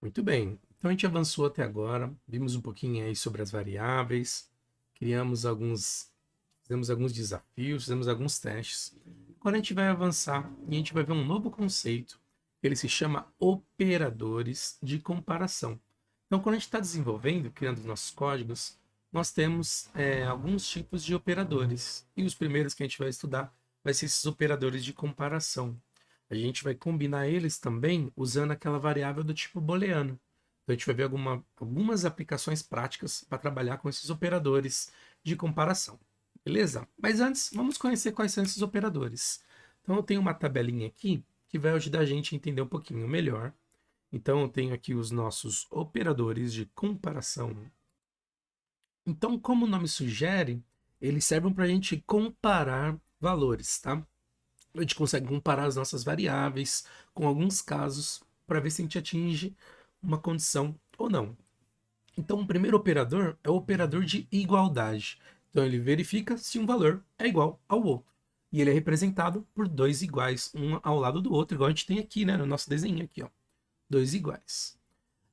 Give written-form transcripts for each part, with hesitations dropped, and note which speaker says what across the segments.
Speaker 1: Muito bem. Então a gente avançou até agora, vimos um pouquinho aí sobre as variáveis, fizemos alguns desafios, fizemos alguns testes. Agora a gente vai avançar e a gente vai ver um novo conceito. Ele se chama operadores de comparação. Então, quando a gente está desenvolvendo, criando os nossos códigos, nós temos alguns tipos de operadores. E os primeiros que a gente vai estudar vai ser esses operadores de comparação. A gente vai combinar eles também usando aquela variável do tipo booleano. Então a gente vai ver algumas aplicações práticas para trabalhar com esses operadores de comparação. Beleza? Mas antes, vamos conhecer quais são esses operadores. Então eu tenho uma tabelinha aqui que vai ajudar a gente a entender um pouquinho melhor. Então eu tenho aqui os nossos operadores de comparação. Então, como o nome sugere, eles servem para a gente comparar valores, tá? A gente consegue comparar as nossas variáveis com alguns casos para ver se a gente atinge uma condição ou não. Então, o primeiro operador é o operador de igualdade. Então, ele verifica se um valor é igual ao outro. E ele é representado por dois iguais, um ao lado do outro, igual a gente tem aqui, né, no nosso desenho aqui, ó. Dois iguais.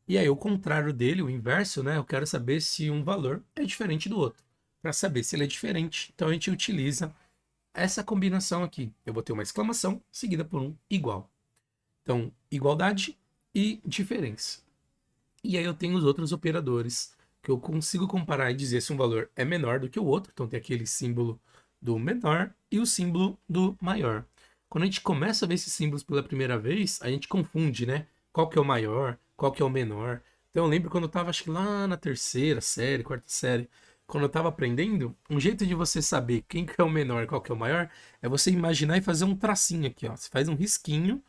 Speaker 1: E aí, o contrário dele, o inverso, né, eu quero saber se um valor é diferente do outro. Para saber se ele é diferente, então a gente utiliza essa combinação aqui. Eu vou ter uma exclamação seguida por um igual. Então, igualdade e diferença. E aí eu tenho os outros operadores que eu consigo comparar e dizer se um valor é menor do que o outro. Então tem aquele símbolo do menor e o símbolo do maior. Quando a gente começa a ver esses símbolos pela primeira vez, a gente confunde, né? Qual que é o maior, qual que é o menor. Então eu lembro quando eu estava, acho que lá na terceira série, quarta série, quando eu estava aprendendo, um jeito de você saber quem que é o menor e qual que é o maior é você imaginar e fazer um tracinho aqui, ó. Você faz um risquinho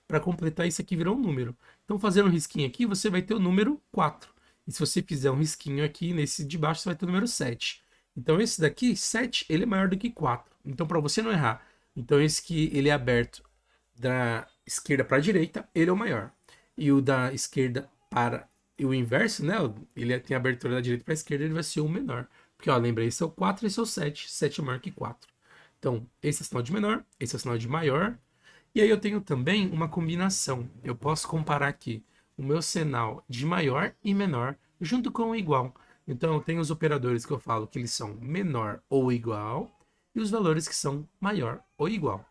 Speaker 1: para completar isso aqui virar um número. Então, fazendo um risquinho aqui, você vai ter o número 4. E se você fizer um risquinho aqui, nesse de baixo, você vai ter o número 7. Então, esse daqui, 7, ele é maior do que 4. Então, para você não errar, então esse que ele é aberto da esquerda para a direita, ele é o maior. E o da esquerda para e o inverso, né? Ele tem abertura da direita para a esquerda, ele vai ser o menor. Porque, ó, lembra, esse é o 4 e esse é o 7. 7 é maior que 4. Então, esse é o sinal de menor, esse é o sinal de maior. E aí eu tenho também uma combinação. Eu posso comparar aqui o meu sinal de maior e menor junto com o igual. Então eu tenho os operadores que eu falo que eles são menor ou igual e os valores que são maior ou igual.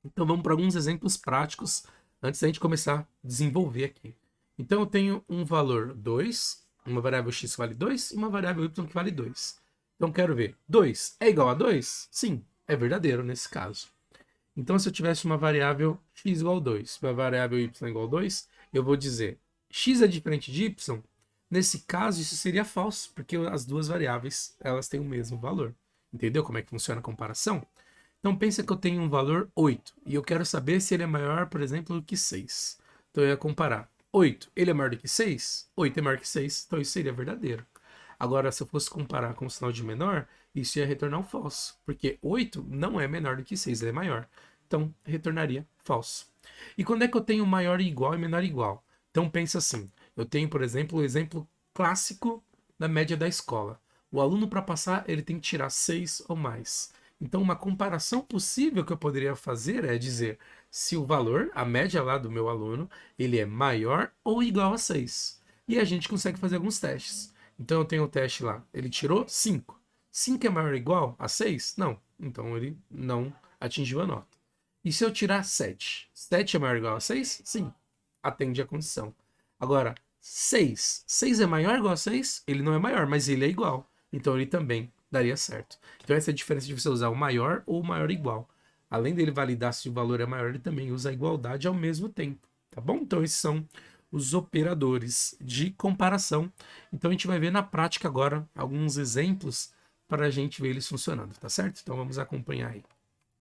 Speaker 1: Então vamos para alguns exemplos práticos antes da gente começar a desenvolver aqui. Então eu tenho um valor 2, uma variável x que vale 2 e uma variável y que vale 2. Então quero ver, 2 é igual a 2? Sim, é verdadeiro nesse caso. Então, se eu tivesse uma variável x igual a 2, uma variável y igual a 2, eu vou dizer x é diferente de y. Nesse caso, isso seria falso, porque as duas variáveis elas têm o mesmo valor. Entendeu como é que funciona a comparação? Então, pensa que eu tenho um valor 8 e eu quero saber se ele é maior, por exemplo, do que 6. Então, eu ia comparar 8, ele é maior do que 6? 8 é maior que 6, então isso seria verdadeiro. Agora, se eu fosse comparar com o sinal de menor, isso ia retornar um falso, porque 8 não é menor do que 6, ele é maior. Então, retornaria falso. E quando é que eu tenho maior igual e menor igual? Então, pensa assim, eu tenho, por exemplo, o exemplo clássico da média da escola. O aluno, para passar, ele tem que tirar 6 ou mais. Então, uma comparação possível que eu poderia fazer é dizer se o valor, a média lá do meu aluno, ele é maior ou igual a 6. E a gente consegue fazer alguns testes. Então eu tenho o teste lá. Ele tirou 5. 5 é maior ou igual a 6? Não. Então ele não atingiu a nota. E se eu tirar 7? 7 é maior ou igual a 6? Sim. Atende a condição. Agora, 6. 6 é maior ou igual a 6? Ele não é maior, mas ele é igual. Então ele também daria certo. Então essa é a diferença de você usar o maior ou o maior igual. Além dele validar se o valor é maior, ele também usa a igualdade ao mesmo tempo. Tá bom? Então esses são os operadores de comparação. Então a gente vai ver na prática agora alguns exemplos para a gente ver eles funcionando, tá certo? Então vamos acompanhar aí.